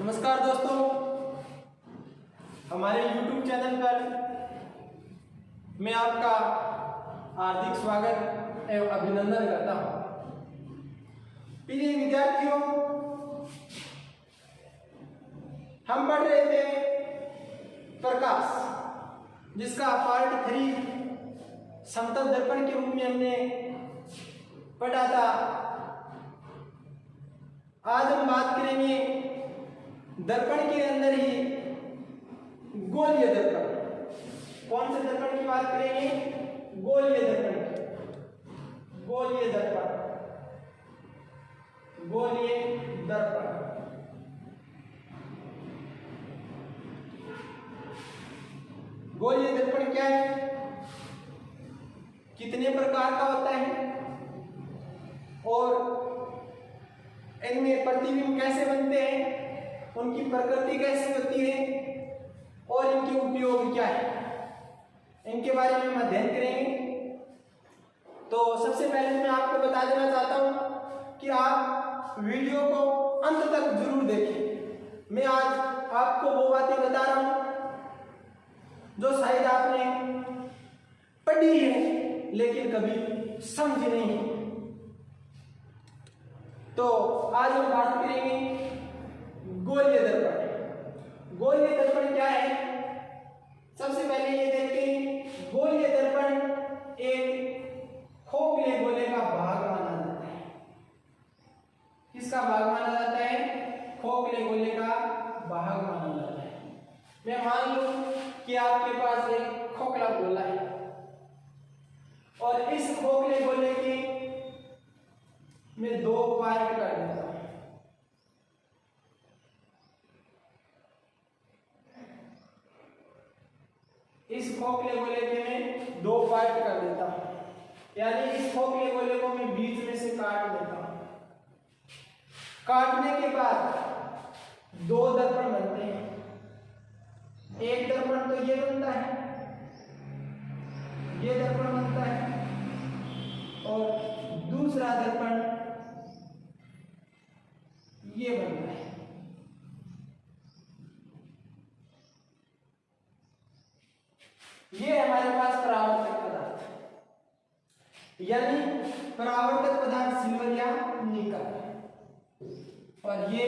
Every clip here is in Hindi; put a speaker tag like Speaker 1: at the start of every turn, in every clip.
Speaker 1: नमस्कार दोस्तों, हमारे YouTube चैनल पर मैं आपका हार्दिक स्वागत एवं अभिनंदन करता हूं। प्रिय विद्यार्थियों, हम पढ़ रहे थे प्रकाश, जिसका पार्ट 3 समतल दर्पण के रूप में हमने पढ़ा था। आज हम बात करेंगे दर्पण के अंदर ही गोलीय दर्पण। कौन से दर्पण की बात करेंगे? गोलीय दर्पण। गोलीय दर्पण, गोलीय दर्पण। गोलीय दर्पण क्या है, कितने प्रकार का होता है और इनमें प्रतिबिंब कैसे बनते हैं, उनकी प्रकृति कैसी होती है और इनके उपयोग क्या है, इनके बारे में हम अध्ययन करेंगे। तो सबसे पहले मैं आपको बता देना चाहता हूं कि आप वीडियो को अंत तक जरूर देखें। मैं आज आपको वो बातें बता रहा हूं जो शायद आपने पढ़ी है लेकिन कभी समझी नहीं। तो आज हम बात करेंगे गोलीय दर्पण। गोलीय दर्पण क्या है, सबसे पहले ये देखते हैं। गोलीय दर्पण एक खोखले गोले का भाग माना जाता है। किसका भाग माना जाता है? खोखले गोले का भाग माना जाता है। मैं मान लूं कि आपके पास एक खोखला गोला है और इस खोखले गोले के मैं 2 पार्ट कर देता हूं। इस खोखले गोले के मैं 2 पार्ट कर देता हूं, यानी इस खोखले गोले को मैं बीच में से काट देता हूं। काटने के बाद 2 दर्पण बनते हैं। एक दर्पण तो ये बनता है, ये दर्पण बनता है, और दूसरा दर्पण ये बनता है। ये हमारे पास परावर्तक पदार्थ, यानी परावर्तक पदार्थ सिल्वर या निकल, और ये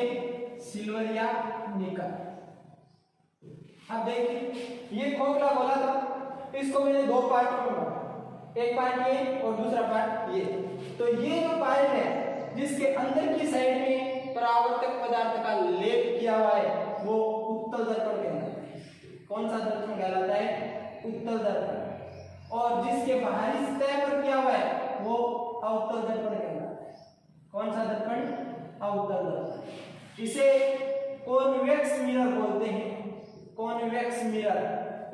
Speaker 1: सिल्वर या निकल। अब देखिए, ये खोखला गोला था, इसको मैंने 2 पार्टों में बांटा, एक पार्ट ये और दूसरा पार्ट ये। तो ये जो पार्ट है जिसके अंदर की साइड में परावर्तक पदार्थ का लेप किया हुआ है वो उत्तल दर्पण कहलाता है। कौन सा दर्पण कहलाता है? उत्तल दर्पण। और जिसके बाहरी सतह पर किया हुआ है वो अवतल दर्पण कहलाता है। कौन सा दर्पण? अवतल दर्पण। इसे कॉन्वेक्स मिरर बोलते हैं। कॉन्वेक्स मिरर,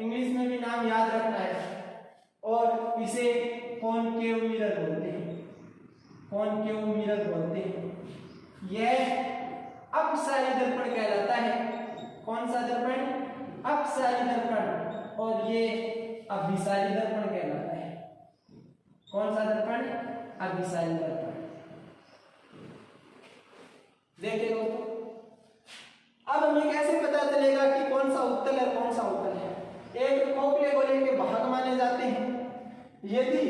Speaker 1: इंग्लिश में भी नाम याद रखना है। और इसे कॉनकेव मिरर बोलते हैं। कॉनकेव मिरर बोलते हैं। यह अपसारी दर्पण कहलाता है। कौन सा दर्पण? अपसारी दर्पण। और ये अभिसारी दर्पण कहलाता है। कौन सा दर्पण? अभिसारी दर्पण। देखिए दोस्तों, अब हमें कैसे पता चलेगा कि कौन सा उत्तल है कौन सा अवतल है? एक खोखले गोले के भाग माने जाते हैं। यदि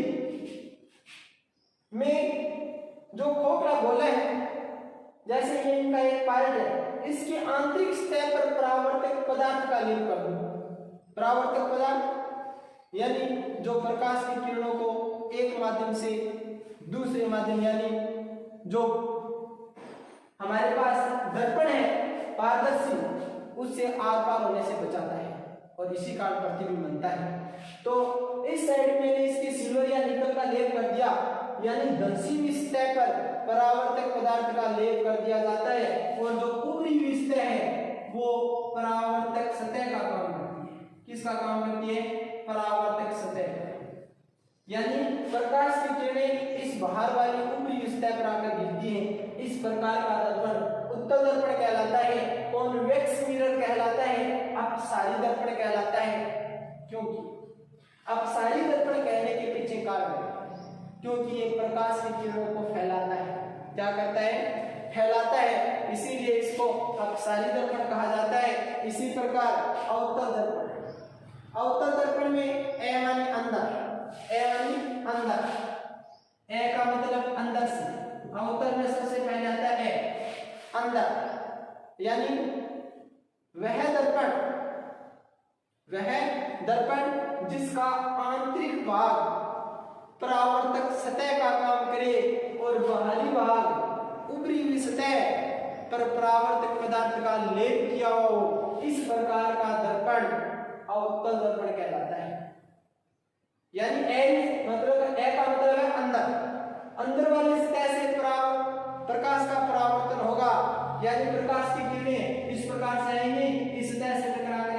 Speaker 1: मैं जो खोखला गोला है, जैसे ये इनका एक पार्ट है, इसके आंतरिक सतह पर परावर्तक पदार्थ का लेप कर दूं। परावर्तक पदार्थ यानी जो प्रकाश की किरणों को एक माध्यम से दूसरे माध्यम, यानी जो हमारे पास दर्पण है पारदर्शी, उससे आर पार होने से बचाता है और इसी कारण प्रतिबिंब बनता है। तो इस साइड में इसके सिल्वर या निकल का लेप कर दिया, यानी दक्षिणी सतह पर परावर्तक पदार्थ का लेप कर दिया जाता है, और जो ऊपरी सतह है वो परावर्तक सतह का काम करती है। किसका काम करती है? परावर्तक सतह। यानी प्रकाश की किरणें इस बाहर वाली ऊपरी सतह पर आकर गिरती हैं। इस प्रकार का दर्पण उत्तल दर्पण कहलाता है, कॉन्वेक्स मिरर कहलाता है, अपसारी दर्पण कहलाता है। क्योंकि अपसारी दर्पण कहने के पीछे कारण है क्योंकि ये प्रकाश की किरणों को फैलाता है। क्या करता है? फैलाता है, इसीलिए इसको अपसारी दर्पण कहा जाता है। इसी प्रकार अवतल दर्पण, अवतल दर्पण में ए यानी अंदर, ए यानी अंदर, ए का मतलब अंदर से, अवतल में सबसे पहले आता है अंदर, यानी वह दर्पण जिसका आंतरिक भाग परावर्तक सतह का काम करे और बाहरी भाग ऊपरी हुई सतह पर परावर्तक पदार्थ का लेप किया हो, इस प्रकार का दर्पण अवतल दर्पण कहलाता है। यानी ए मतलब, ए का मतलब है अंदर, अंदर वाली सतह से प्रकाश का परावर्तन होगा, यानी प्रकाश की किरणें इस प्रकार से आएंगी, इस सतह से टकराकर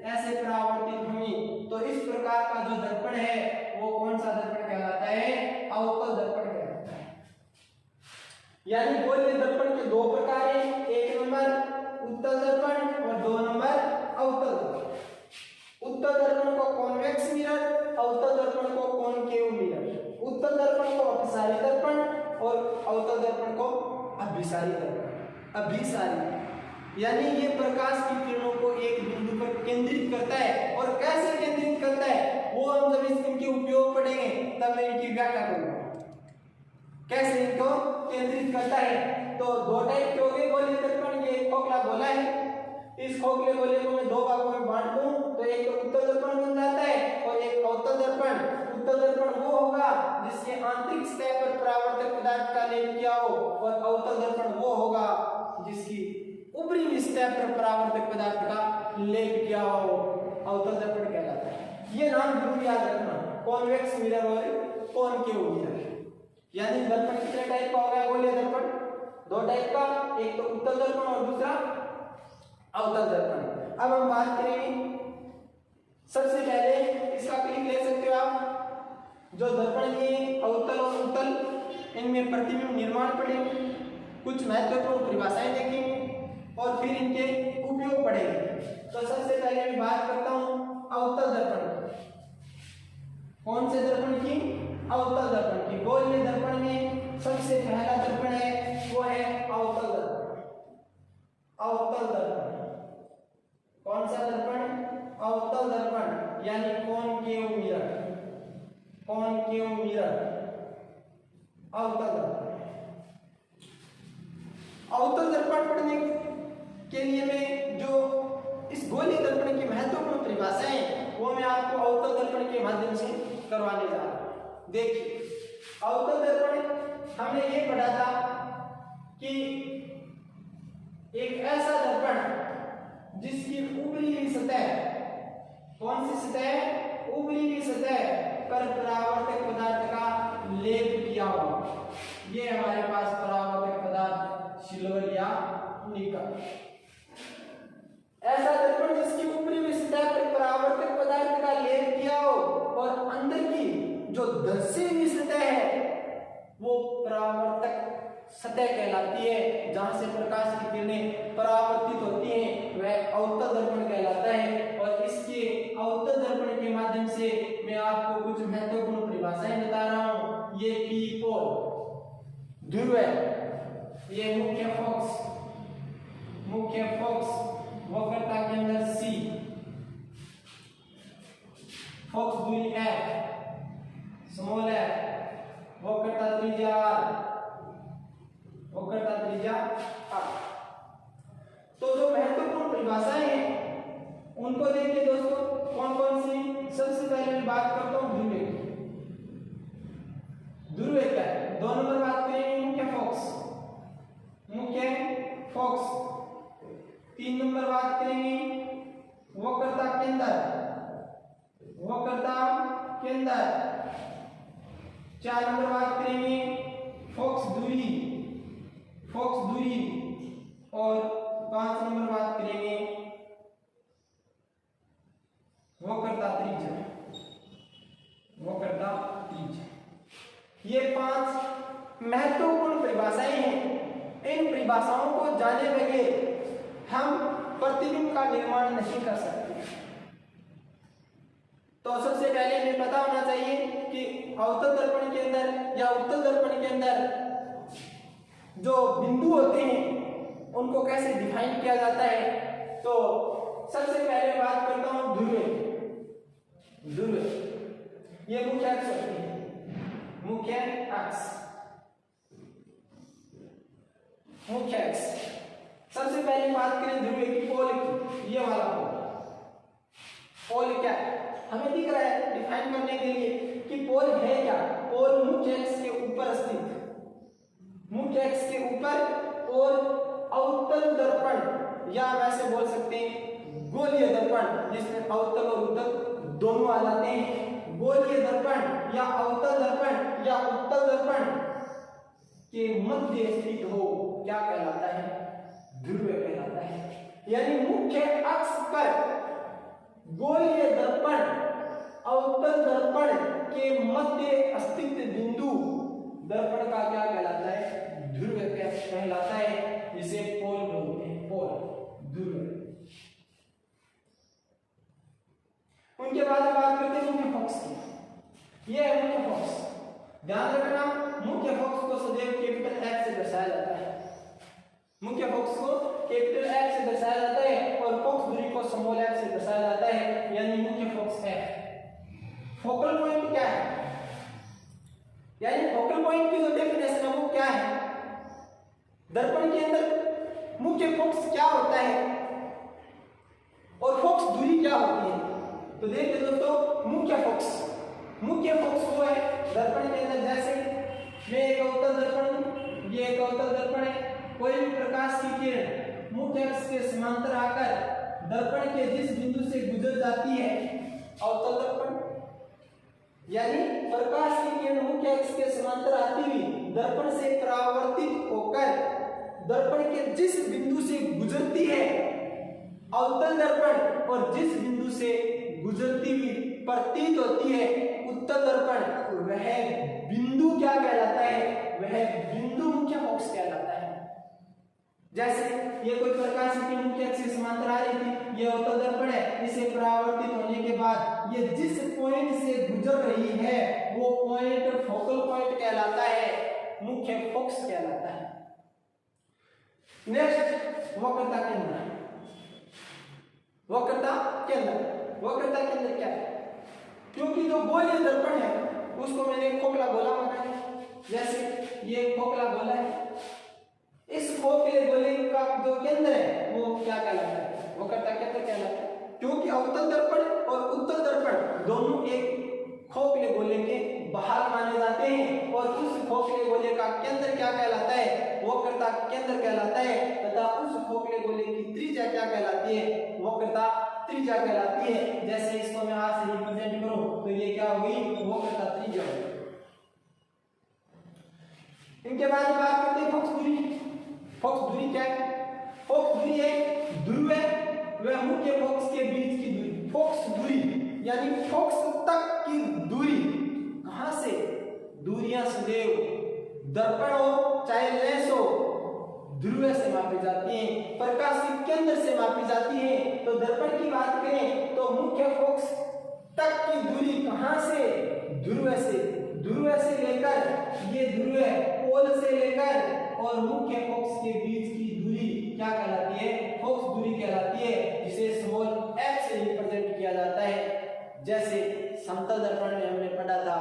Speaker 1: ऐसे परावर्तित होंगी। तो इस प्रकार का जो दर्पण है वो कौन सा दर्पण कहलाता है? अवतल दर्पण कहलाता है। यानी गोलीय दर्पण के दो प्रकार हैं, एक नंबर उत्तल दर्पण और दो नंबर अवतल दर्पण। उत्तल दर्पण को कॉन्वेक्स मिरर, अवतल दर्पण को कॉनकेव मिरर। उत्तल दर्पण को अपसारी दर्पण और अवतल दर्पण को अभिसारी दर्पण। अभिसारी यानी ये प्रकाश की किरणों को एक बिंदु पर केंद्रित करता है, और कैसे केंद्रित करता है वो हम जब इनके उपयोग पढ़ेंगे तब मैं इनकी व्याख्या करूंगा, कैसे इनको केंद्रित करता है। तो दो टाइप के हो गए गोलीय दर्पण, ये खोखला गोला है, इस खोखले गोले को मैं दो भागों में बांट दूं तो एक तो उत्तल दर्पण बन जाता है और एक अवतल दर्पण। उत्तल दर्पण वो होगा जिसके आंतरिक सतह पर परावर्तक पदार्थ का लेप किया हो, और अवतल दर्पण वो होगा जिसकी ऊपरी सतह पर परावर्तक पदार्थ का लेप किया हो, अवतल दर्पण कहलाता है। ये नाम जरूर याद रखना, कॉन्वेक्स मिरर और कॉनकेव मिरर। यानी दर्पण कितने टाइप का हो गया गोलीय दर्पण? दो टाइप का, एक तो उत्तल दर्पण और दूसरा अवतल दर्पण। अब हम बात करेंगे, सबसे पहले इसका क्लिक ले सकते हो आप, जो दर्पण के अवतल और उत्तल इनमें प्रतिबिंब निर्माण पढ़ेंगे, कुछ महत्वपूर्ण परिभाषाएं देखेंगे और फिर इनके उपयोग पढ़ेंगे। तो सबसे पहले मैं बात करता हूं अवतल दर्पण। कौन से दर्पण की? अवतल दर्पण की। गोलीय दर्पण में सबसे पहला दर्पण है वो है अवतल दर्पण। अवतल दर्पण कौन सा दर्पण? अवतल दर्पण यानी कॉनकेव मिरर। कॉनकेव मिरर अवतल दर्पण। अवतल दर्पण पढ़ने के लिए मैं जो इस गोलीय दर्पण की महत्वपूर्ण परिभाषा है वो मैं आपको अवतल दर्पण के माध्यम से करवाने जा रहा हूं। देखिए, अवतल दर्पण हमने ये पढ़ा था कि एक ऐसा दर्पण जिसकी ऊपरी सतह, कौन सी सतह? ऊपरी सतह पर परावर्तक पदार्थ का लेप किया हुआ। ये हमारे पास परावर्तक पदार्थ सिल्वर या निकल। ऐसा दर्पण जिसकी ऊपरी सतह पर परावर्तक पदार्थ का लेप किया हो और अंदर की जो धंसी हुई सतह है वो परावर्तक सतह कहलाती है, जहां से प्रकाश की किरणें परावर्तित होती हैं, वह अवतल दर्पण कहलाता है। और इसके अवतल दर्पण के माध्यम से मैं आपको कुछ महत्वपूर्ण परिभाषाएं बता रहा हूं। ये पी पोल, ध्रुव है, ये मुख्य फोकस वक्रता के अंदर सी, फोकस दूरी एफ, स्मॉल एफ, वक्रता त्रिज्या आर, वक्रता त्रिज्या आर। तो जो महत्वपूर्ण परिभाषाएं हैं उनको देखिए दोस्तों, कौन कौन सी? सबसे पहले मैं बात करता हूं ध्रुव की। ध्रुव क्या है? दो नंबर बात करेंगे मुख्य फोकस। तीन नंबर बात करेंगे वक्रता केंद्र। चार नंबर बात करेंगे फोकस दूरी, और पांच नंबर बात करेंगे वक्रता त्रिज्या। ये पांच महत्वपूर्ण परिभाषाएं हैं। इन परिभाषाओं को जाने बगैर हम प्रतिबिंब का निर्माण नहीं कर सकते। तो सबसे पहले हमें पता होना चाहिए कि अवतल दर्पण के अंदर या उत्तल दर्पण के अंदर जो बिंदु होते हैं उनको कैसे डिफाइन किया जाता है। तो सबसे पहले बात करता हूं ध्रुव। ये मुख्य अक्ष होती है, मुख्य अक्ष। सबसे पहले बात करें ध्रुव की पोल की, ये वाला पोल क्या है, हमें दिख रहा है डिफाइन करने के लिए कि पोल है क्या। पोल मुख्य अक्ष के ऊपर स्थित, मुख्य अक्ष के ऊपर और अवतल दर्पण या वैसे बोल सकते हैं गोलीय दर्पण, जिसमें अवतल और उत्तल दोनों आ जाते हैं। गोलीय दर्पण या अवतल दर्पण या उत्तल दर्पण के मध्य स्थित हो, क्या कहलाता है, ध्रुव कहलाता है। यानी मुख्य अक्ष पर गोलीय दर्पण अवतल दर्पण के मध्य स्थित बिंदु दर्पण का क्या कहलाता है, ध्रुव कहलाता है, जिसे पोल बोलते हैं, पोल ध्रुव। उनके बाद बात करते हैं मुख्य फोकस की। यह है मुख्य फोकस। ध्यान रखना, मुख्य फोकस को सदैव कैपिटल एफ से दर्शाया जाता है। मुख्य फोकस को कैपिटल एफ से दर्शाया जाता है और फोकस दूरी को स्मॉल एफ से दर्शाया जाता है, यानी मुख्य फोकस एफ। फोकल पॉइंट क्या है, यानी फोकल पॉइंट की जो डेफिनेशन है वो क्या है, दर्पण के अंदर मुख्य फोकस क्या होता है और फोकस दूरी क्या होती है। तो देखिए दोस्तों, मुख्य फोकस वो है दर्पण के अंदर, जैसे ये एक अवतल दर्पण हूं, ये एक अवतल दर्पण है। कोई भी प्रकाश की किरण मुख्य अक्ष के समांतर आकर दर्पण के जिस बिंदु से गुजर जाती है, अवतल दर्पण, यानी प्रकाश की किरण मुख्य अक्ष के समांतर आती हुई दर्पण से परावर्तित होकर दर्पण के जिस बिंदु से गुजरती है, अवतल दर्पण, और जिस बिंदु से गुजरती हुई प्रतीत होती है, उत्तल दर्पण, वह बिंदु क्या कहलाता है, वह बिंदु मुख्य फोकस कहलाता है। जैसे ये कोई प्रकाश की मुख्य अक्ष से समांतर आ रही थी, ये अवतल दर्पण है, इसे परावर्तित होने के बाद ये जिस पॉइंट से गुजर रही है वो पॉइंट फोकल पॉइंट कहलाता है, मुख्य फोकस कहलाता है। नेक्स्ट, वक्रता केंद्र। वक्रता केंद्र क्या है, क्योंकि जो गोलीय दर्पण है उसको मैंने खोखला गोला बनाया, जैसे ये खोखला गोला है, इस खोखले गोले का जो केंद्र है वो क्या कहलाता है, वक्रता केंद्र कहलाता है। क्योंकि अवतल दर्पण और उत्तल दर्पण दोनों एक खोखले गोले के बाहर माने जाते हैं और उस खोखले गोले का केंद्र क्या कहलाता है, वक्रता केंद्र कहलाता है, तथा उस खोखले गोले की त्रिज्या क्या कहलाती है, वक्रता त्रिज्या कहलाती है। जैसे इसको मैं आर से रिप्रेजेंट करूं तो ये क्या हुई, वक्रता त्रिज्या हुई। इनके बाद बात करते हैं फोकस दूरी। फोकस दूरी क्या है, फोकस दूरी एक ध्रुव है, वह मुख्य फोकस के बीच की दूरी। फोकस दूरी यानी फोकस तक की दूरी, कहां से, दूरियां सदैव दर्पण हो चाहे लेंस हो ध्रुव से मापी जाती हैं, प्रकाश के केंद्र से मापी जाती है। तो दर्पण की बात करें तो मुख्य फोकस तक की दूरी कहां से, ध्रुव से लेकर ये ध्रुव पोल से लेकर और मुख्य फोकस के बीच की दूरी क्या कहलाती है, फोकस दूरी कहलाती है, जिसे स्मॉल एफ से रिप्रेजेंट किया जाता है। जैसे समतल दर्पण में हमने पढ़ा था,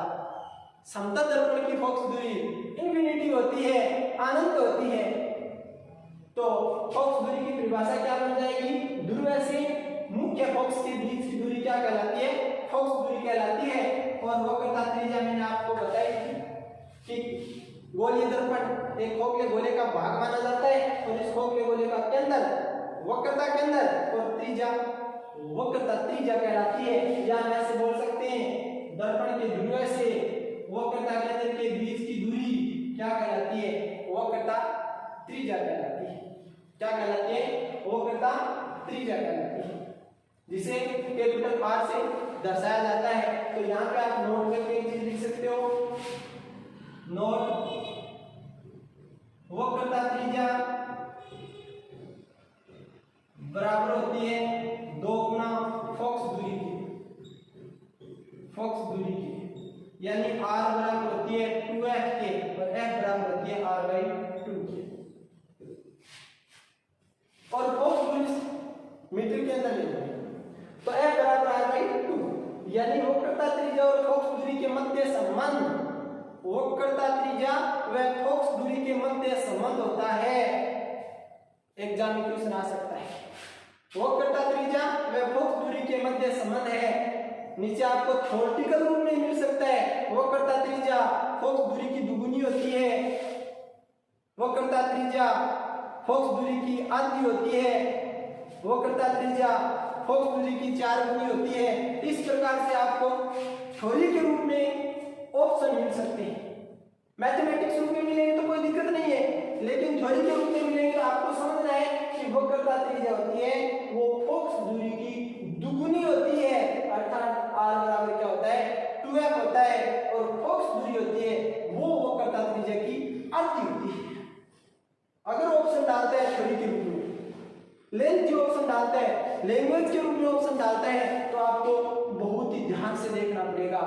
Speaker 1: समतल दर्पण की फोकस दूरी इंफिनिटी होती है, अनंत होती है। तो फोकस दूरी की परिभाषा क्या बन जाएगी, ध्रुव से मुख्य फोकस के बीच की दूरी क्या कहलाती है, फोकस दूरी कहलाती है। और वक्रता त्रिज्या मैंने आपको बताई थी कि गोलीय दर्पण एक खोखले गोले का भाग माना जाता है और इस खोखले गोले का केंद्र वक्रता केंद्र और त्रिज्या वक्रता त्रिज्या कहलाती है। या ऐसे बोल सकते हैं दर्पण के ध्रुव से वक्रता केंद्र के बीच की दूरी क्या कहलाती है, वक्रता त्रिज्या कहलाती है। क्या कहलाती है, वक्रता त्रिज्या कहलाती है, जिसे कैपिटल आर से दर्शाया जाता है। तो यहाँ पे आप नोट करके एक चीज लिख सकते हो, नोट वक्रता त्रिज्या बराबर होती है 2 गुना फोकस दूरी की, यानी r बराबर होती है 2f के और f बराबर होती है r/2 के। यानी वक्रता त्रिज्या और फोकस दूरी के मध्य संबंध, वक्रता त्रिज्या व फोकस दूरी के मध्य संबंध होता है। एग्जाम में क्वेश्चन आ सकता है, वक्रता त्रिज्या व फोकस दूरी के मध्य संबंध है। नीचे आपको थ्योरेटिकल रूप में मिल सकता है, वक्रता त्रिज्या फोकस दूरी की दुगुनी होती है, वक्रता त्रिज्या फोकस दूरी की आधी होती है, वक्रता त्रिज्या फोकस दूरी की 4 गुनी होती है। इस प्रकार से आपको थ्योरी के रूप में ऑप्शन मिल सकते हैं। मैथमेटिक्स रूप में मिलेंगे तो कोई दिक्कत नहीं है, लेकिन थ्योरी के रूप में मिलेंगे तो आपको समझना है कि वक्रता त्रिज्या होती है वो फोकस दूरी की दुगुनी होती है, अर्थात r बराबर क्या होता है 2f होता है, और फोकस दूरी होती है वो वक्रता त्रिज्या की आधी होती है। अगर ऑप्शन डालते हैं थ्योरी के रूप में, लेंथ के ऑप्शन डालते हैं, लैंग्वेज के रूप में ऑप्शन डालते हैं, तो आपको बहुत ही ध्यान से देखना पड़ेगा।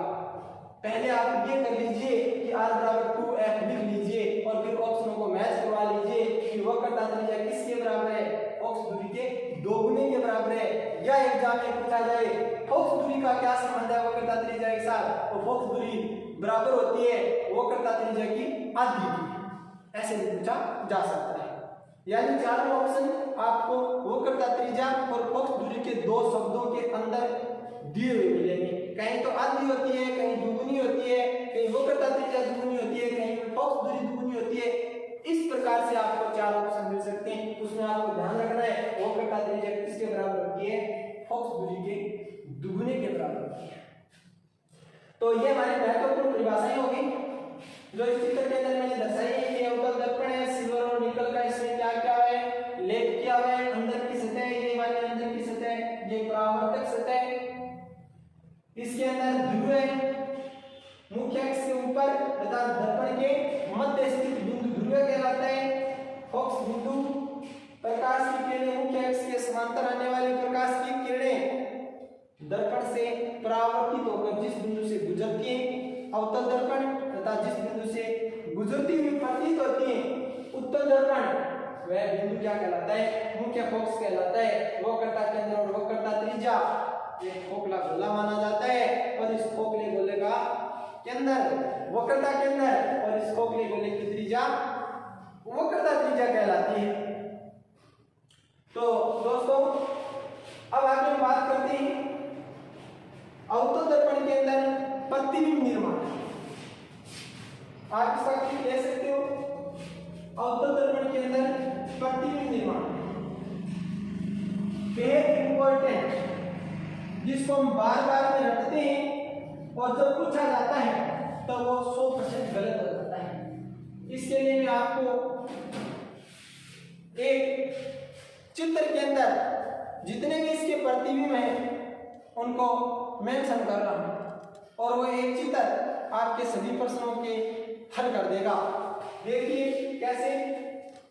Speaker 1: पहले आप ये कर लीजिए कि r बराबर 2f लिख लीजिए और फिर ऑप्शनों को मैच करवा लीजिए कि वक्रता त्रिज्या किसके बराबर है, फोकस दूरी के 2 गुने के बराबर है। या एग्जाम में पूछा जाए फोकस दूरी का क्या संबंध है वक्रता त्रिज्या के साथ, तो फोकस दूरी बराबर होती है वक्रता त्रिज्या की आधी की, ऐसे भी पूछा जा सकता है। यानी चारों ऑप्शन आपको वक्रता त्रिज्या और फोकस दूरी के 2 शब्दों के अंदर दिए हुए मिलेंगे। कहीं तो आधी होती है, कहीं दुगुनी होती है, कहीं वक्रता त्रिज्या दुगुनी होती है, कहीं फोकस दूरी दुगुनी होती है। इस प्रकार से आपको 4 ऑप्शन मिल सकते हैं। उसमें आपको ध्यान रखना है वक्रता त्रिज्या किसके बराबर होती है, फोकस दूरी के दुगुने के बराबर होती है। तो ये हमारी महत्वपूर्ण परिभाषाएं होगी जो इस चित्र के अंदर मैंने दर्शाई है। ये अवतल दर्पण है, सिल्वर और निकल का, इसमें क्या क्या है, लेप किया हुआ है, अंदर की सतह, ये वाली अंदर की सतह, ये परावर्तक सतह, इसके अंदर ध्रुव है, मुख्य अक्ष के ऊपर तथा दर्पण के मध्य स्थित बिंदु ध्रुव कहलाता है। फोकस बिंदु, प्रकाश की किरणें मुख्य अक्ष के समांतर आने वाली प्रकाश की किरणें दर्पण से परावर्तित होकर जिस बिंदु से गुजरती हैं, अवतल दर्पण, तथा जिस बिंदु से गुजरती हुई प्रतीत होती है उत्तल दर्पण, वह बिंदु क्या कहलाता है, मुख्य फोकस कहलाता है। वक्रता केंद्र और वक्रता त्रिज्या एक खोखला गोला माना जाता है, और इस खोखले गोले का केंद्र वक्रता केंद्र और इस खोखले गोले की त्रिज्या वक्रता त्रिज्या कहलाती है। तो दोस्तों अब आगे हम बात करते हैं अवतल दर्पण के अंदर प्रतिबिंब निर्माण। आप इसका क्लिप ले सकते हो। अवतल दर्पण के अंदर प्रतिबिंब निर्माण बेहद इंपॉर्टेंट, जिसको हम बार बार में रटते हैं और जब पूछा जाता है तो वो 100% गलत हो जाता है। इसके लिए मैं आपको एक चित्र के अंदर जितने भी इसके प्रतिबिंब हैं उनको मेंशन कर रहा हूं, और वो एक चित्र आपके सभी प्रश्नों के हल कर देगा। देखिए कैसे,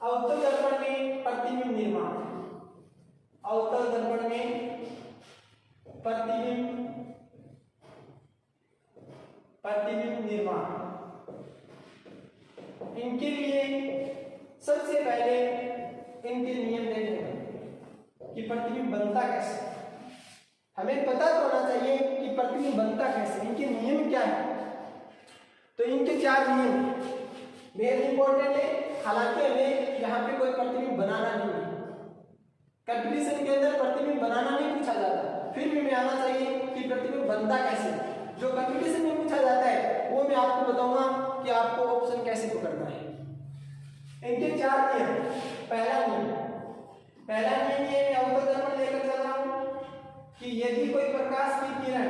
Speaker 1: अवतल दर्पण में प्रतिबिंब निर्माण, अवतल दर्पण में प्रतिबिंब निर्माण, इनके लिए सबसे पहले इनके नियम देखेंगे कि प्रतिबिंब बनता कैसे। हमें पता तो होना चाहिए कि प्रतिबिंब बनता कैसे, इनके नियम क्या है। तो इनके 4 नियम बेहद इंपॉर्टेंट है। हालांकि हमें यहाँ पे कोई प्रतिबिंब बनाना नहीं है, कंपटीशन के अंदर प्रतिबिंब बनाना नहीं पूछा जाता, फिर भी हमें आना चाहिए कि प्रतिबिंब बनता कैसे। जो कंपटीशन में पूछा जाता है वो मैं आपको बताऊंगा कि आपको ऑप्शन कैसे पकड़ना है। इनके 4 नियम। पहला नियम ये मैं अवतल दर्पण लेकर चल रहा हूं कि यदि कोई प्रकाश की किरण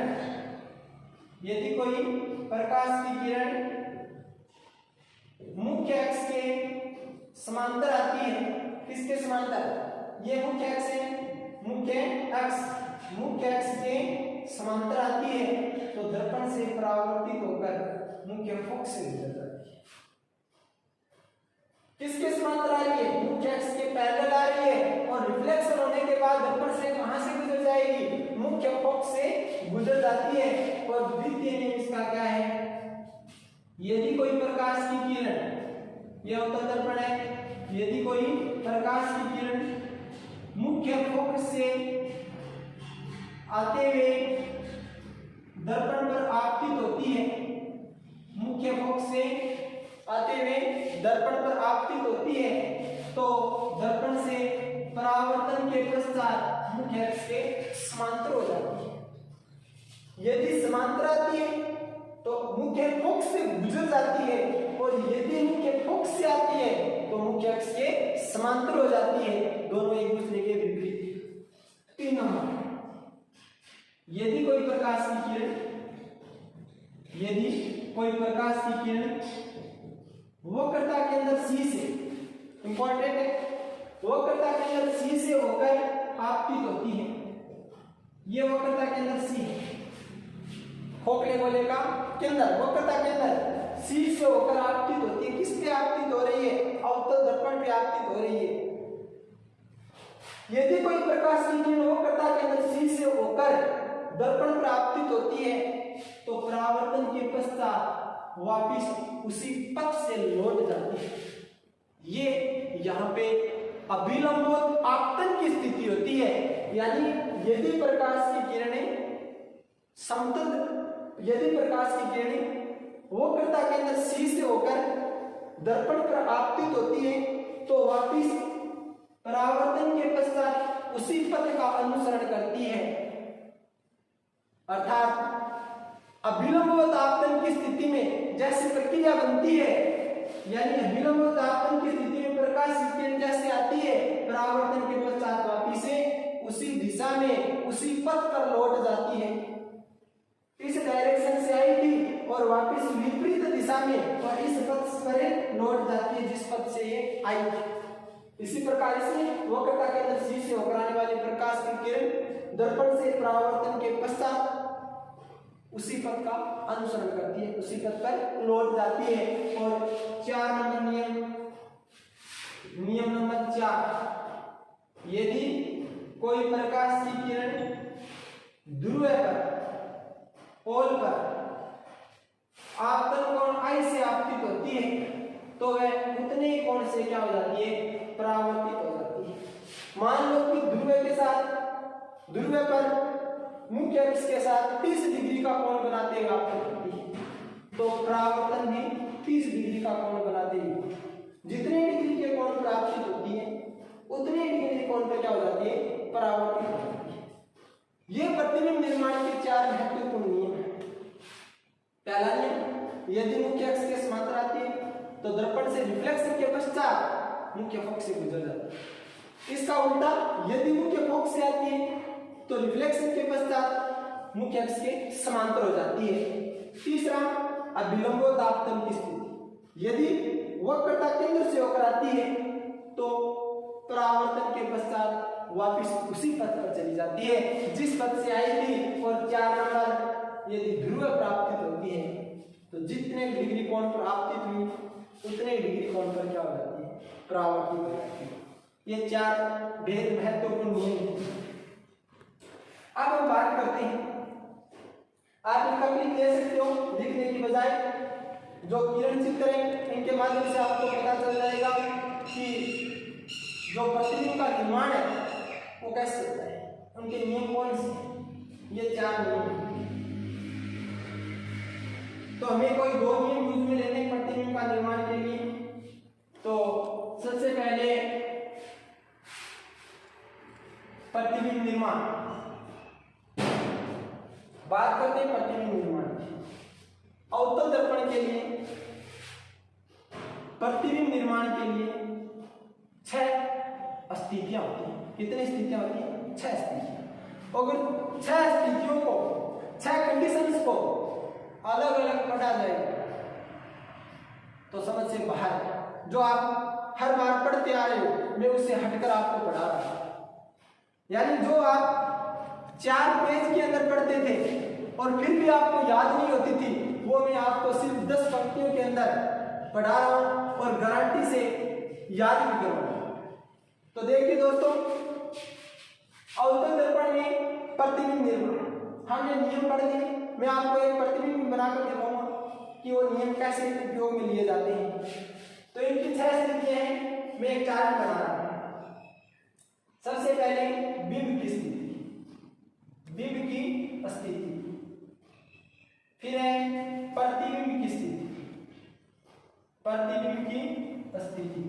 Speaker 1: मुख्य अक्ष के समांतर आती है, किसके समांतर, ये मुख्य अक्ष है, मुख्य अक्ष के समांतर आती है तो दर्पण से परावर्तित होकर मुख्य फोकस से गुजर जाती है। किसके समांतर आ रही है, मुख्य अक्ष के पैरेलल आ रही है, और रिफ्लेक्शन होने के बाद दर्पण से कहां से गुजर जाएगी, मुख्य फोकस से गुजर जाती है। और द्वितीय नियम इसका क्या है, यदि कोई प्रकाश की किरण, यह अवतल दर्पण है, यदि कोई प्रकाश की किरण मुख्य फोकस से आते हुए दर्पण पर आपतित होती है तो दर्पण से परावर्तन के पश्चात मुख्य अक्ष के समांतर हो जाती है। यदि समांतर आती है तो मुख्य फोकस से गुजर जाती है, और यदि मुख्य फोकस से आती है तो मुख्य अक्ष के समांतर हो जाती है। दोनों एक दूसरे के विपरीत। 3 नंबर, यदि कोई प्रकाश की किरण वक्रता के अंदर सी से, इंपॉर्टेंट है, वक्रता के अंदर सी से होकर आपतित होती है। ये वक्रता के अंदर सी है, खोखले गोले का केंद्र वक्रता के अंदर सी से होकर आपतित होती है। किस पे आपतित हो रही है? अवतल दर्पण पे आपतित हो रही है। यदि कोई प्रकाश की किरण वक्रता के अंदर सी से होकर दर्पण पर आपतित होती है तो परावर्तन के पश्चात वापिस उसी पथ से लौट जाती है। ये यहाँ पे अभिलंबोत आपतन की स्थिति होती है। यानी यदि प्रकाश की किरणें वक्रता के अंदर सी से होकर दर्पण पर आपतित होती है तो वापिस परावर्तन के पश्चात उसी पथ का अनुसरण करती है। अर्थात अभिलंबवत आपतन की स्थिति में जैसे प्रक्रिया बनती है, यानी अभिलंबवत आपतन की स्थिति में प्रकाश की किरण जैसे आती है, परावर्तन के पश्चात वापिस से उसी दिशा में उसी पथ पर लौट जाती है। इस डायरेक्शन से आई थी और वापिस विपरीत दिशा में और इस पथ पर लौट जाती है जिस पथ से ये आई थी। इसी प्रकार इसमें वक्रता के अंदर सी से होकर आने वाली प्रकाश की किरण दर्पण से परावर्तन के पश्चात उसी पथ का अनुसरण करती है, उसी पथ पर लौट जाती है। और 4 नंबर नियम नंबर 4, यदि कोई प्रकाश की किरण ध्रुव पर पोल पर आपतन कोण I से आपतित होती है तो वह उतने ही कोण से क्या हो जाती है? परावर्तित हो जाती है। मान लो कि ध्रुव पर मुख्य अक्ष के साथ 30 डिग्री का कोण बनाते हुए आपतित होती है तो परावर्तन भी 30 डिग्री का कोण बनाते हुए जितने डिग्री के कोण पर आपतित होती है उतने डिग्री कोण पर क्या हो जाती है? परावर्तित हो जाती है। ये प्रतिबिंब निर्माण के 4 महत्वपूर्ण नियम हैं। पहला नियम, यदि मुख्य अक्ष के समांतर आती है तो दर्पण से रिफ्लेक्शन के पश्चात मुख्य फोकस से गुजर जाती है। इसका उल्टा, यदि मुख्य फोकस से आती है तो रिफ्लेक्शन के पश्चात मुख्य अक्ष के समांतर हो जाती है। तीसरा, अभिलंबवत आपतन की स्थिति, यदि वक्रता केंद्र से होकर आती है तो परावर्तन के पश्चात वापिस उसी पथ पर चली जाती है जिस पथ से आई थी। और 4 नंबर, यदि ध्रुव प्राप्तित होती है तो जितने डिग्री कोण पर आपतित हुई उतने डिग्री कोण पर क्या हो जाती है? परावर्तित हो जाती है। ये 4 भेद महत्वपूर्ण नियम हैं। अब हम बात करते हैं, आप इनका क्लिक ले सकते हो लिखने की बजाय। जो किरण चित्र है इनके माध्यम से आपको पता चल जाएगा कि जो प्रतिबिंब का निर्माण है वो कैसे होता है, उनके नियम कौन से। ये 4 नियम हैं। तो हमें कोई 2 नियम यूज में लेने प्रतिबिंब का निर्माण के लिए। तो सबसे पहले प्रतिबिंब निर्माण, बात करते हैं प्रतिबिंब निर्माण की। अवतल दर्पण के लिए प्रतिबिंब निर्माण के लिए 6 स्थितियां होती हैं। कितनी स्थितियां होती हैं? 6 स्थितियां। अगर 6 स्थितियों को, 6 कंडीशंस को अलग अलग पढ़ा जाए तो समझ से बाहर है। जो आप हर बार पढ़ते आ रहे हो मैं उससे हटकर आपको पढ़ा रहा हूं। यानी जो आप 4 पेज के अंदर पढ़ते थे और फिर भी आपको याद नहीं होती थी, वो मैं आपको सिर्फ 10 पंक्तियों के अंदर पढ़ा रहा हूं और गारंटी से याद भी करूंगा। तो देखिए दोस्तों, अवतल दर्पण में प्रतिबिंब निर्माण हमने नियम पढ़ लिए। मैं आपको एक प्रतिबिंब बनाकर दिखाऊंगा कि वो नियम कैसे उपयोग में लिए जाते हैं। तो इनकी 6 स्थितियां हैं, मैं एक चार्ट बना रहा हूं। सबसे पहले बिंब की स्थिति, बिंब की स्थिति। फिर है प्रतिबिंब की स्थिति, प्रतिबिंब की स्थिति,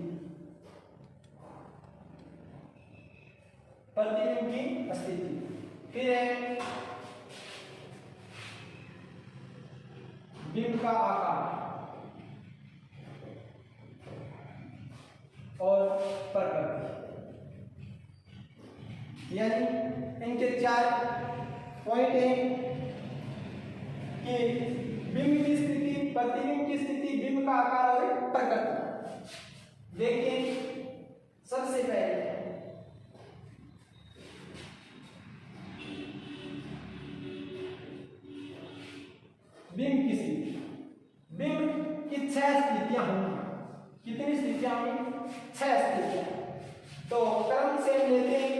Speaker 1: प्रतिबिंब की स्थिति। फिर है बिंब का आकार और प्रकृति, यानी इनके 4 पॉइंट हैं कि बिंब की स्थिति, प्रतिबिंब की स्थिति, बिंब का आकार और प्रकृति। देखिए सबसे पहले बिंब की स्थिति। बिंब की 6 स्थितियां होंगी। कितनी स्थितियां होंगी? 6 स्थितियां। तो क्रम से लेते हैं।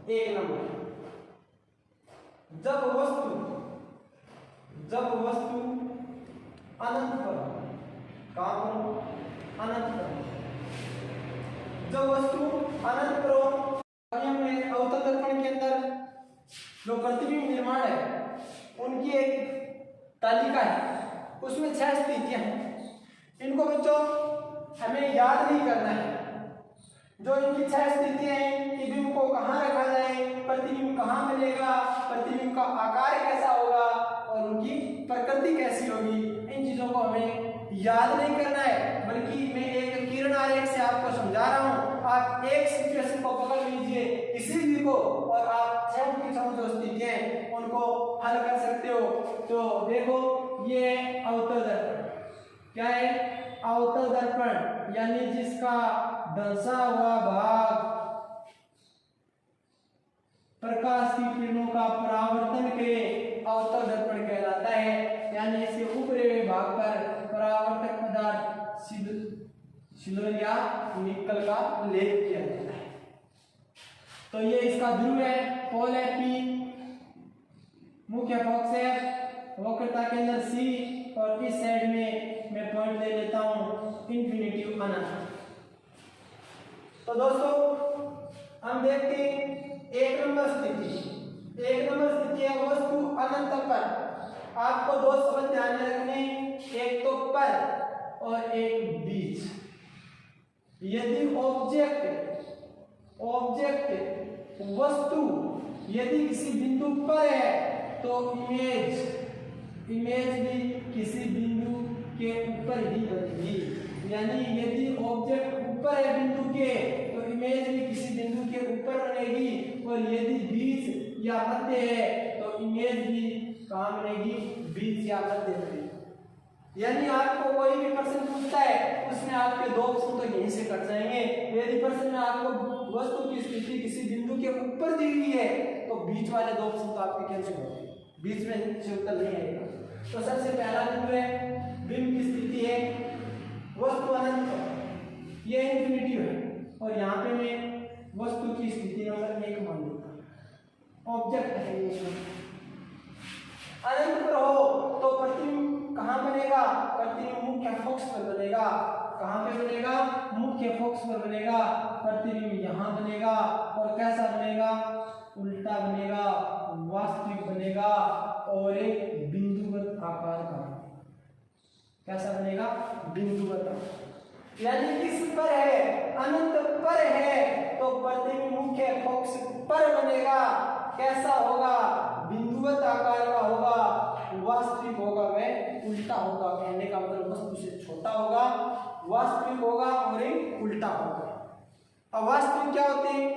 Speaker 1: 1 नंबर, जब वस्तु अनंत पर हो। कहां पर हो? अनंत पर हो। जब वस्तु अनंत पर हो, में अवतल दर्पण के अंदर जो प्रतिबिंब निर्माण है उनकी एक तालिका है, उसमें 6 स्थितियां हैं। इनको बच्चों हमें याद नहीं करना है। जो इनकी 6 स्थितियां हैं कि बिंब को कहाँ रखा जाए, प्रतिबिंब कहाँ मिलेगा, प्रतिबिंब का आकार कैसा होगा और उनकी प्रकृति कैसी होगी, इन चीजों को हमें याद नहीं करना है, बल्कि मैं एक किरण आरेख से आपको समझा रहा हूँ। आप एक सिचुएशन को पकड़ लीजिए किसी भी को और आप 6 की जो स्थितियां हैं उनको हल कर सकते हो। तो देखो ये अवतल दर्पण क्या है? अवतल दर्पण यानी जिसका धंसा हुआ भाग प्रकाश की किरणों का परावर्तन के अवतल दर्पण कहलाता है। यानी इसके ऊपरी हुए भाग पर परावर्तक पदार्थ सिल्वर या निकल का लेप किया जाता है। तो ये इसका ध्रुव है, पोल है P, मुख्य फोकस है वक्रता के अंदर C, और इस साइड में मैं पॉइंट ले लेता हूं इंफिनिटिव अनंत। तो दोस्तों हम देखते हैं 1 नंबर स्थिति। 1 नंबर स्थिति है वस्तु अनंत पर। आपको 2 शब्द ध्यान में रखने, एक तो पर और एक बीच। यदि ऑब्जेक्ट वस्तु यदि किसी बिंदु पर है तो इमेज भी किसी बिंदु के ऊपर ही बनेगी। यानी यदि ऑब्जेक्ट ऊपर है बिंदु के तो इमेज भी किसी बिंदु के ऊपर बनेगी, और यदि बीच या मध्य है तो इमेज भी कहां बनेगी? बीच या मध्य बनेगी। यानी आपको कोई भी प्रश्न पूछता है उसमें आपके 2 ऑप्शन तो यहीं से कट जाएंगे। यदि प्रश्न में आपको वस्तु की स्थिति किसी बिंदु के ऊपर दी हुई है तो बीच वाले 2 ऑप्शन तो आपके कैंसिल हो गए, बीच में से उत्तर नहीं आएगा। तो सबसे पहला बिंदु है बिंब की स्थिति है वस्तु अनंत, ये इंफिनिटिव है, और यहाँ पे मैं वस्तु की स्थिति नंबर 1 मान लेता हूँ। ऑब्जेक्ट है ये अनंत पर हो तो प्रतिबिंब कहाँ बनेगा? प्रतिबिंब मुख्य फोकस पर बनेगा। कहाँ पे बनेगा? मुख्य फोकस पर बनेगा। प्रतिबिंब यहाँ बनेगा, और कैसा बनेगा? उल्टा बनेगा, वास्तविक बनेगा, और एक बिंदुवत आकार का। कैसा बनेगा? बिंदुवत। यानी किस पर है? अनंत पर है तो प्रतिबिंब मुख्य फोकस पर बनेगा। कैसा होगा? बिंदुवत आकार का होगा, वास्तविक होगा वह उल्टा होगा। कहने का मतलब वस्तु से छोटा होगा, वास्तविक होगा और एक उल्टा होगा। अब वास्तविक क्या होते हैं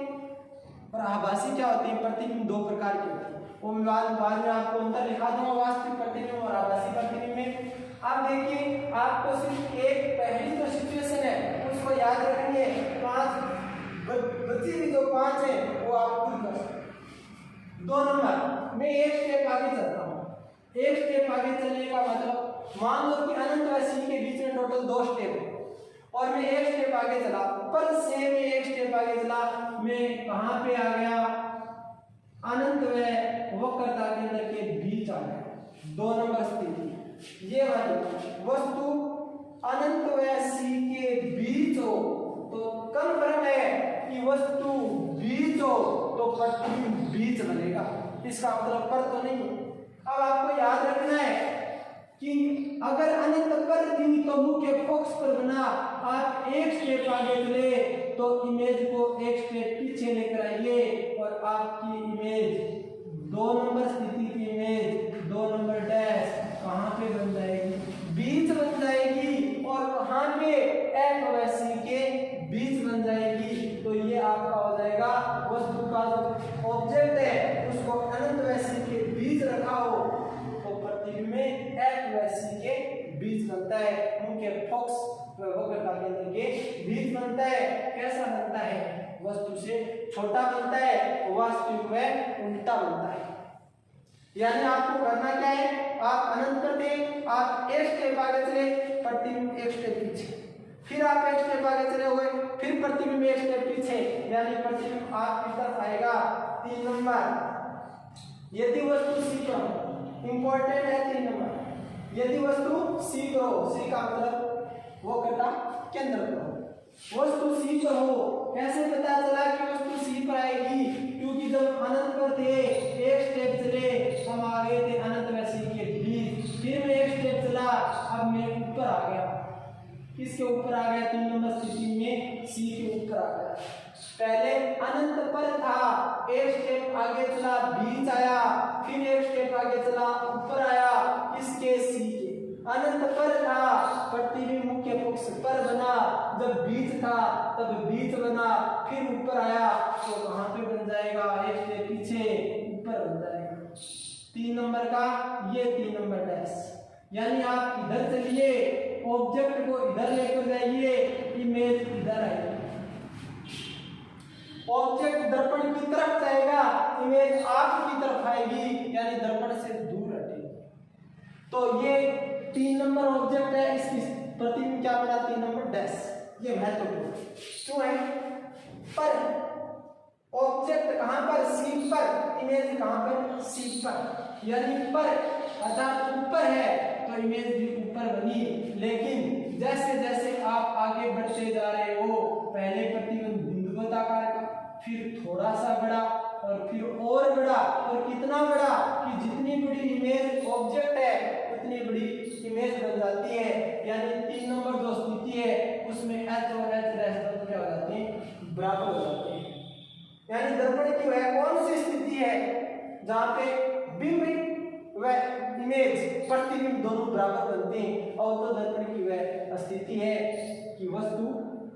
Speaker 1: और आभासी क्या होते हैं? प्रतिबिंब 2 प्रकार के होते हैं। वो बाद में आपको अंतर दिखा दूंगा वास्तविक प्रतिबिंब और आभासी प्रतिबिंब में। आप देखिए आपको सिर्फ एक पहली जो सिचुएशन है उसको याद रखनी है। 5 बची हुई जो 5 है वो आप खुद कर सकते। 2 नंबर मैं एक स्टेप आगे चलता हूँ। एक स्टेप आगे चलने का मतलब मान लो कि अनंत और C के बीच में टोटल 2 स्टेप है और मैं एक स्टेप आगे चला, पर से मैं एक स्टेप आगे चला, मैं कहाँ पे आ गया? अनंत व वक्रता के अंदर के बीच आ गया। 2 नंबर स्थिति ये वाली वस्तु अनंत व C के बीच हो तो कन्फर्म है कि वस्तु बीच हो तो प्रतिबिंब बीच बनेगा। इसका मतलब पर तो नहीं। अब आपको याद रखना है कि अगर अनंत पर थी तो मुख्य फोकस पर बना। आप एक स्टेप आगे चले तो इमेज को एक स्टेप पीछे लेकर आइए और आपकी इमेज 2 नंबर स्थिति की इमेज 2 नंबर डैश कहाँ पे बन जाएगी? बीच बन जाएगी और कहाँ पे? एफ व सी के बीच बन जाएगी। तो ये आपका हो जाएगा वस्तु का जो ऑब्जेक्ट है उसको अनंत व सी के बीच रखा हो तो प्रतिबिंब में एफ व सी के बीच बनता है। मुख्य फोकस वक्रता केंद्र के बीच बनता है। कैसा बनता है? वस्तु से छोटा बनता है, वास्तविक में उल्टा बनता है। यानी आपको करना क्या है? आप अनंत करते हैं, आप एक स्टेप आगे चले, प्रतिबिंब एक स्टेप पीछे, फिर आप एक स्टेप आगे चले हुए, फिर प्रतिबिंब एक स्टेप पीछे, यानी प्रतिबिंब आपकी तरफ आएगा 3 नंबर। यदि वस्तु सी पर इंपॉर्टेंट है 3 नंबर, यदि वस्तु सी पर हो, सी का मतलब वक्रता केंद्र पर हो, वस्तु सी पर हो, कैसे पता चला कि वस्तु सी पर आएगी? क्योंकि जब अनंत पर थे एक स्टेप चले, हम आ गए थे अनंत व सी के बीच, फिर मैं एक स्टेप चला, अब मैं ऊपर आ गया। किसके ऊपर आ गया? 3 नंबर स्थिति में सी के ऊपर आ गया। पहले अनंत पर था, एक स्टेप आगे चला, बीच आया, फिर एक स्टेप आगे चला, ऊपर आया। इसके सी के अनंत पर था, प्रतिबिंब मुख्य फोकस पर बना, जब बीच था तब बीच बना, फिर ऊपर आया तो कहां पे बन जाएगा? एक स्टेप पीछे ऊपर बन जाएगा। 3 नंबर का ये 3 नंबर डैश, यानी आप इधर चलिए, ऑब्जेक्ट को इधर लेकर जाइए, इमेज इधर आएगी। ऑब्जेक्ट दर्पण की तरफ जाएगा, इमेज आपकी तरफ आएगी, यानी दर्पण से दूर हटेगी। तो ये 3 नंबर ऑब्जेक्ट है, इसकी प्रतिबिंब क्या बना? 3 नंबर डैश। ये महत्वपूर्ण क्यों है? पर ऑब्जेक्ट कहां पर? सी पर, इमेज कहां पर? सी पर, यानी पर अर्थात ऊपर है तो इमेज भी ऊपर बनी। लेकिन जैसे जैसे आप आगे बढ़ते जा रहे हो, पहले प्रतिबिंब बिंदुवत आकार का, फिर थोड़ा सा बड़ा और फिर और बड़ा, और कितना बड़ा कि जितनी बड़ी इमेज ऑब्जेक्ट है उतनी बड़ी इमेज बन जाती है। यानी 3 नंबर जो स्थिति है उसमें एच और एच डैश दोनों क्या हो जाते हैं? बराबर हो जाते हैं। यानी दर्पण की वह कौन सी स्थिति है जहां पे बिंब व इमेज प्रतिबिंब दोनों बराबर बनते हैं? और तो दर्पण की वह स्थिति है कि वस्तु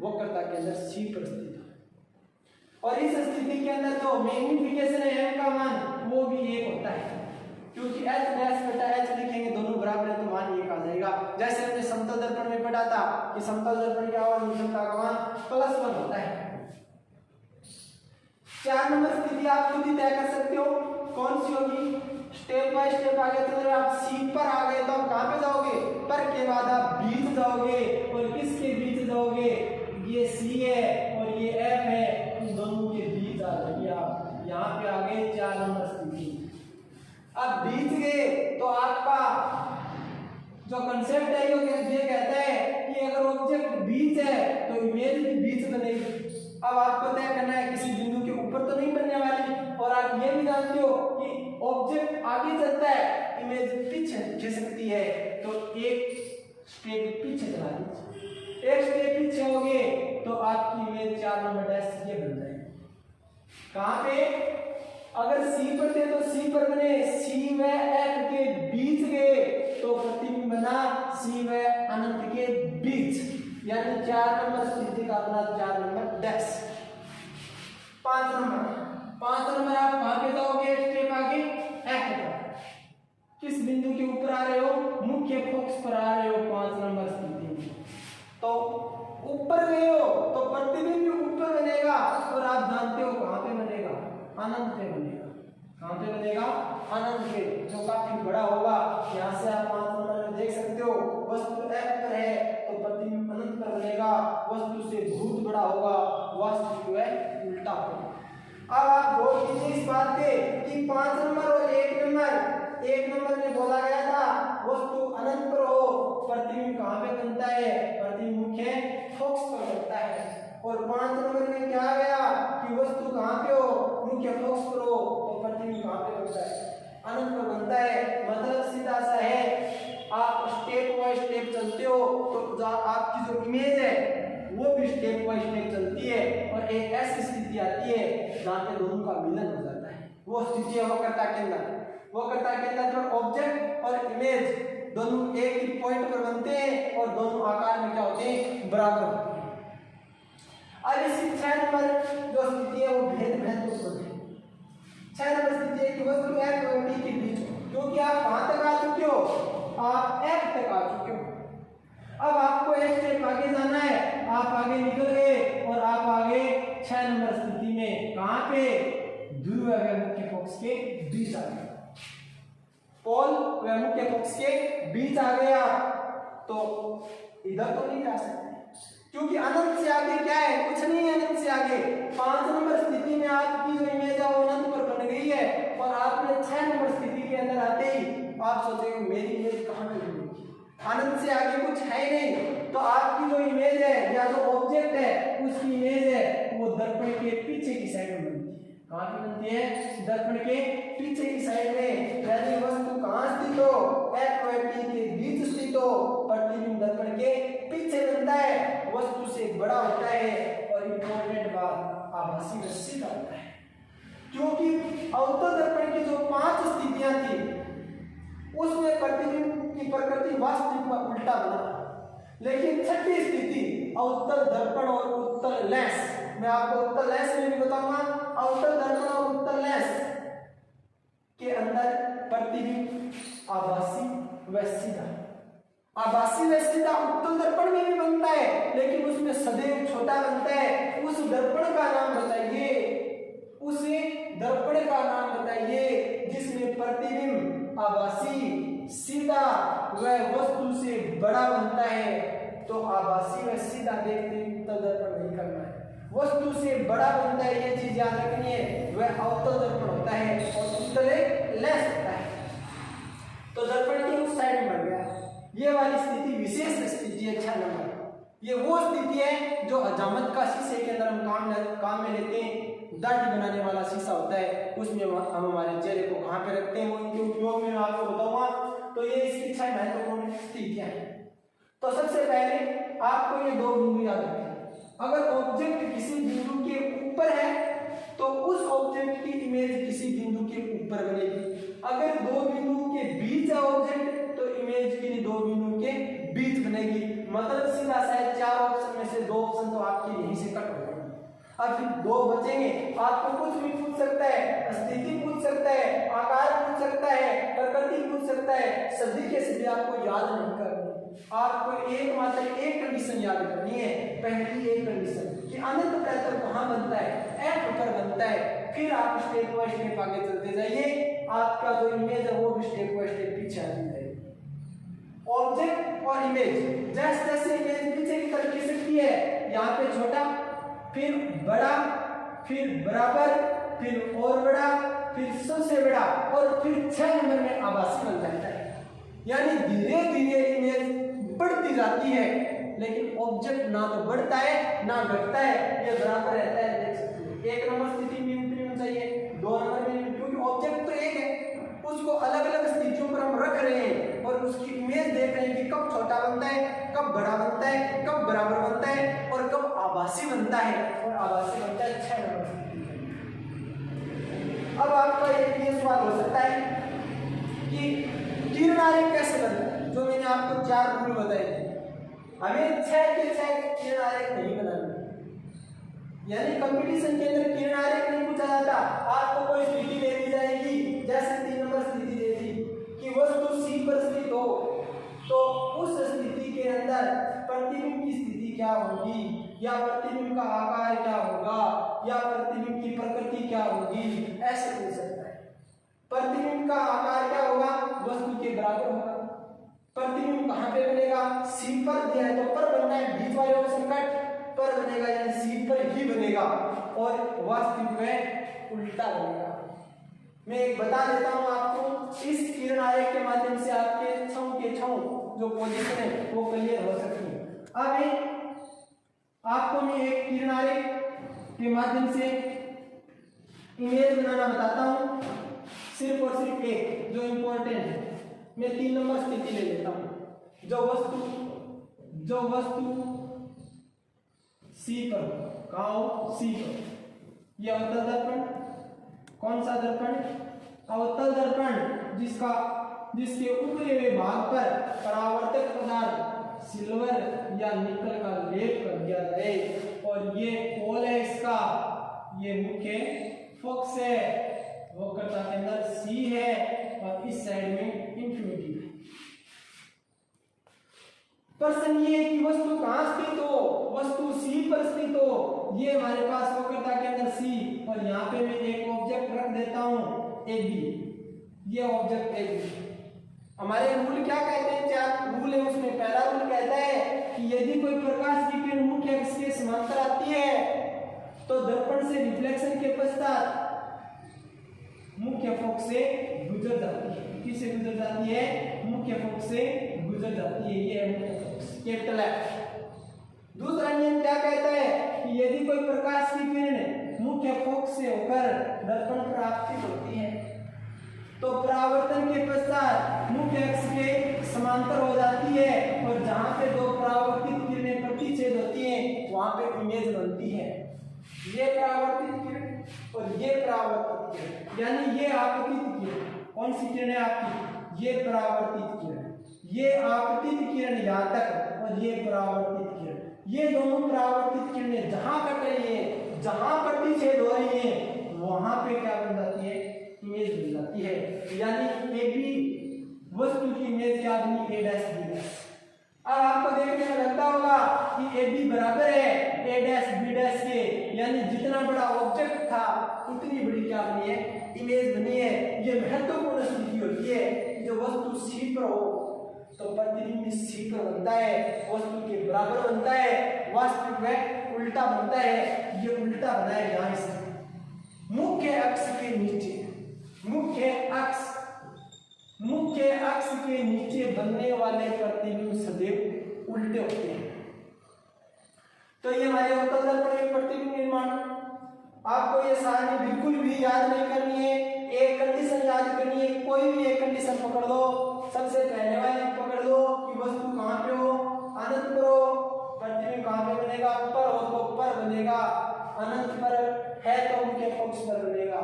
Speaker 1: वक्रता के अंदर सी पर स्थित है, और इस स्थिति के अंदर जो मैग्नीफिकेशन है m का मान वो भी 1 होता है, क्योंकि h डैश बटा h लिखेंगे दोनों बराबर है तो मान 1 आ जाएगा। जैसे हमने समतल दर्पण में पढ़ा था कि समतल दर्पण की आवर्त क्षमता का मान +1 होता है। 4 नंबर स्थिति आप खुद ही तय कर सकते हो कौन सी होगी। स्टेप बाय स्टेप आगे चल रहे, आप सी पर आ गए तो आप कहां पे जाओगे? पर के बाद आप बीच जाओगे, और किसके बीच जाओगे? ये सी है और ये एफ है, उन दोनों के बीच आ जाइए आप। यहाँ पे आ गए 4 नंबर स्थिति। अब बीच गए तो आपका जो कंसेप्ट है ये कहता है कि अगर ऑब्जेक्ट बीच है तो इमेज भी बीच बनेगी। अब आपको तय करना है किसी बिंदु के ऊपर तो नहीं बनने वाली, और आप ये भी जानते हो कि ऑब्जेक्ट आगे चलता है, इमेज पीछे खिसकती है, तो एक स्टेप पीछे चला दीजिए। एक स्टेप पीछे होगे तो आपकी इमेज 4 नंबर डैश ये बन जाएगी। कहां पे? अगर सी पर थे तो सी पर बने, सी व एफ के बीच गए तो प्रतिबिंब बना सी व अनंत के बीच, यानी 4 नंबर स्थिति का बना 4 नंबर डैश। 5 नंबर आप कहां पे जाओगे? स्टेप आगे एफ पर, किस बिंदु के ऊपर आ रहे हो? मुख्य फोकस पर आ रहे हो 5 नंबर स्थिति में। तो ऊपर गए हो तो प्रतिबिंब भी ऊपर बनेगा, और आप जानते हो कहां पे बनेगा? अनंत पे बनेगा। कहां पे बनेगा? अनंत पे, जो काफी बड़ा होगा। यहां से आप 5 नंबर में देख सकते हो वस्तु एफ पर है तो प्रतिबिंब अनंत पर बनेगा, वस्तु से बहुत बड़ा होगा, वास्तविक वह उल्टा होगा। अब आप गौर कीजिए इस बात पे कि 5 नंबर और 1 नंबर में बोला गया था वस्तु अनंत पर हो, प्रतिबिंब कहां पे बनता है? प्रतिबिंब मुख्य फोकस पर बनता है। और 5 नंबर में क्या गया कि वस्तु कहां पे हो? मुख्य फोकस पर हो, तो प्रतिबिंब कहां पे बनता है? अनंत पर बनता है। मतलब सीधा सा है आप स्टेप बाय स्टेप चलते हो तो आपकी जो इमेज है वो भी स्टेप बाय स्टेप चलती है और एक ऐसी स्थिति आती है जहाँ पे दोनों का मिलन हो जाता है। वो स्थिति है वक्रता केंद्र। वक्रता केंद्र पर ऑब्जेक्ट और इमेज दोनों एक ही पॉइंट पर बनते हैं और दोनों आकार में क्या होते हैं, बराबर होते हैं। अब इसी 6 नंबर जो स्थिति है वो भेद महत्वपूर्ण है। 6 नंबर स्थिति है कि वस्तु F और B के बीच, क्योंकि आप कहां तक आ चुके हो, आप F तक आ चुके हो। अब आपको एक स्टेप आगे जाना है, आप आगे निकल गए और आप आगे 6 नंबर स्थिति में कहां पे, ध्रुव व मुख्य पक्ष के बीच आ गए। पोल व मुख्य पक्ष के बीच आ गए आप, तो इधर तो नहीं जा सकते क्योंकि अनंत से आगे क्या है, कुछ नहीं है। अनंत से आगे 5 नंबर स्थिति में आपकी जो इमेज है वो अनंत पर बन गई है और आपने 6 नंबर स्थिति के अंदर आते ही आप सोचेंगे मेरी इमेज कहां पे बनेगी, अनंत से आगे कुछ है ही नहीं। तो आपकी जो इमेज है या जो ऑब्जेक्ट है उसकी इमेज है वो दर्पण के पीछे की साइड में बनती है। कहां पे बनती है, दर्पण के पीछे की साइड में। यानी वस्तु कहां स्थित हो, F और P के बीच स्थित हो, प्रतिबिंब दर्पण के पीछे बनता है, वस्तु से बड़ा होता है और इंपॉर्टेंट बात आभासी व सीधा होता है। क्योंकि अवतल दर्पण की जो 5 स्थितियां थी उसमें प्रतिबिंब की प्रकृति वास्तविक में उल्टा बना, लेकिन 6ठी स्थिति अवतल दर्पण और उत्तल लेंस, मैं आपको उत्तल लेंस में भी बताऊंगा। अवतल दर्पण और उत्तल लेंस के अंदर प्रतिबिंब आभासी व सीधा, आभासी व सीधा उत्तल दर्पण में भी बनता है लेकिन उसमें सदैव छोटा बनता है। उस दर्पण का नाम बताइए, उसे दर्पण का नाम बताइए जिसमें प्रतिबिंब आभासी सीधा व वस्तु से बड़ा बनता है। तो आभासी व सीधा देखते उत्तल दर्पण नहीं करना है, वस्तु से बड़ा बनता है, ये चीज याद रखनी है। वह अवतल दर्पण होता है और उत्तल लेंस होता है। तो दर्पण के उस साइड में बढ़ गया, ये वाली स्थिति विशेष स्थिति है 6 नंबर। ये वो स्थिति है जो हजामत का शीशे के अंदर हम काम में लेते हैं। दाढ़ी बनाने वाला शीशा होता है, उसमें हम हमारे चेहरे को कहां पे रखते हैं वो इनके उपयोग में मैं आपको बताऊंगा। तो ये इसकी 6 महत्वपूर्ण स्थितियां हैं। तो सबसे पहले आपको ये 2 बिंदु याद रखने, अगर ऑब्जेक्ट किसी बिंदु के ऊपर है तो उस ऑब्जेक्ट की इमेज किसी बिंदु के ऊपर बनेगी। अगर 2 बिंदु के बीच है ऑब्जेक्ट तो इमेज की 2 बिंदु के बीच बनेगी। मतलब सीधा शायद 4 ऑप्शन में से 2 ऑप्शन तो आपके यहीं से कट हो जाएंगे। अब फिर 2 बचेंगे। आपको कुछ भी पूछ सकता है, स्थिति पूछ सकता है, आकार पूछ सकता है, प्रकृति पूछ सकता है, सदी के सदी आपको याद नहीं करनी। आपको एकमात्र एक कंडीशन याद करनी है। पहली एक कंडीशन कि अनंत प्रतल कहां बनता है, F पर बनता है। फिर आप स्टेप बाय स्टेप आगे चलते जाइए, आपका जो इमेज है वो भी स्टेप बाय स्टेप पीछे आती जाएगी। ऑब्जेक्ट और इमेज, जैसे जैसे इमेज पीछे की तरफ खिसकती है, यहाँ पे छोटा, फिर बड़ा, फिर बराबर, फिर और बड़ा, फिर सबसे बड़ा और फिर 6 नंबर में आभासी बन जाता है। यानी धीरे धीरे इमेज बढ़ती जाती है लेकिन ऑब्जेक्ट ना तो बढ़ता है ना घटता है, ये बराबर रहता है। देख सकते हैं 1 नंबर स्थिति में उतनी होनी चाहिए, 2 नंबर में, क्योंकि ऑब्जेक्ट तो एक है, उसको अलग अलग स्थितियों पर हम रख रहे हैं और उसकी इमेज देख रहे हैं कि कब छोटा बनता है, कब बड़ा बनता है, कब बराबर बनता है और कब आभासी बनता है। और आभासी बनता है 6 नंबर स्थिति में। अब आपका ये सवाल हो सकता है कि किरणारेख कैसे बनता है, जो मैंने आपको 4 रूल बताए थे। हमें 6 के 6 किरणारेख नहीं बनाना, यानी कंपटीशन के अंदर किरणारेख नहीं पूछा जाता। आपको कोई स्थिति दे दी जाएगी, जैसे 3 नंबर स्थिति दे दी कि वस्तु C पर स्थित हो, तो उस स्थिति के अंदर प्रतिबिंब की स्थिति क्या होगी, या प्रतिबिंब का आकार क्या होगा, या प्रतिबिंब की प्रकृति क्या होगी, ऐसे पूछ सकता है। प्रतिबिंब का आकार क्या होगा, वस्तु के बराबर होगा। प्रतिबिंब कहां पे बनेगा, C पर दिया है तो पर बनना है, बीच वाले ऑप्शन कट पर बनेगा, यानी C पर ही बनेगा और वास्तविक में उल्टा बनेगा। मैं एक बता देता हूं आपको, इस किरणारेख के माध्यम से आपके छौ के छौ जो पोजीशन है वो क्लियर हो सकती है। अब आपको मैं एक किरणारेख के माध्यम से इमेज बनाना बताता हूं, सिर्फ और सिर्फ एक जो इंपॉर्टेंट है। मैं 3 नंबर स्थिति ले लेता हूं। जो वस्तु सी पर, कहाँ हो, सी पर, यह अवतल दर्पण, कौन सा दर्पण, अवतल दर्पण, जिसके ऊपरी हुए भाग पर परावर्तक पदार्थ सिल्वर या निकल का लेप कर दिया जाए, और ये पोल है इसका, ये मुख्य फोकस है, वक्रता के अंदर सी है और इस साइड में इंफिनिटी है। प्रश्न ये है कि वस्तु कहां स्थित हो, वस्तु सी पर स्थित हो, ये हमारे पास वक्रता के अंदर सी, और यहाँ पे मैं एक ऑब्जेक्ट रख देता हूं ए बी, ये ऑब्जेक्ट ए बी। हमारे रूल क्या कहते हैं, 4 रूल है उसमें। पहला रूल कहता है कि यदि कोई प्रकाश की किरण मुख्य अक्ष के समांतर आती है तो दर्पण से रिफ्लेक्शन के पश्चात मुख्य फोकस से गुजर जाती है। किससे गुजर जाती है, मुख्य फोकस से गुजर जाती है, ये है मुख्य फोकस, कैपिटल एफ। दूसरा नियम क्या कहता है कि यदि कोई प्रकाश की किरण मुख्य फोकस से होकर दर्पण पर आपतित होती है तो परावर्तन के पश्चात मुख्य अक्ष के समांतर हो जाती है, और जहां पे दो परावर्तित किरणें प्रतिच्छेद होती हैं वहां पे इमेज बनती है। ये परावर्तित किरण और ये परावर्तित किरण, यानी ये आपतित किरण, कौन सी किरण है आपकी, ये परावर्तित किरण, ये आपतित किरण यहाँ तक, और ये परावर्तित किरण, ये दोनों परावर्तित किरणें जहां कट रही है, जहां प्रतिच्छेद हो रही है, वहां पे क्या बन जाती है, इमेज बन जाती है। यानी ए बी वस्तु की इमेज क्या बनी, ए डैश बी डैश। अब आपको देखने में लगता होगा कि ए बी बराबर है ए डैश बी डैश के, यानी जितना बड़ा ऑब्जेक्ट था उतनी बड़ी क्या बनी है, इमेज बनी है। ये महत्वपूर्ण स्थिति होती है, जो वस्तु सी पर हो तो प्रतिबिंब सी पर बनता है, वस्तु के बराबर बनता है, वास्तविक में उल्टा बनता है। ये उल्टा बना है यहाँ से, मुख्य अक्ष के नीचे, मुख्य अक्ष के नीचे बनने वाले प्रतिबिंब सदैव उल्टे होते हैं। तो ये हमारे अवतल दर्पण के प्रतिबिंब निर्माण। आपको ये सारणी बिल्कुल भी याद नहीं करनी है, एक कंडीशन याद करनी है, कोई भी एक कंडीशन पकड़ लो। सबसे पहले वाली पकड़ लो कि वस्तु कहाँ पे हो, अनंत पर हो, प्रतिबिंब कहाँ पे बनेगा, ऊपर हो तो पर बनेगा, अनंत पर है तो मुख्य फोकस पर बनेगा,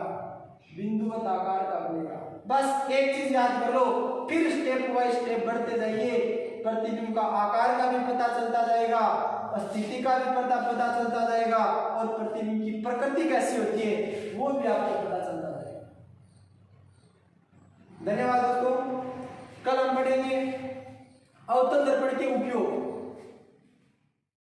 Speaker 1: बिंदुवत आकार का बनेगा। बस एक चीज याद कर लो, फिर स्टेप बाय स्टेप बढ़ते जाइए, प्रतिबिंब का आकार का भी पता चलता जाएगा, स्थिति का भी पता चलता जाएगा, और प्रतिबिंब की प्रकृति कैसी होती है वो भी आपको पता चलता जाएगा। धन्यवाद दोस्तों। कल हम पढ़ेंगे अवतल दर्पण के उपयोग।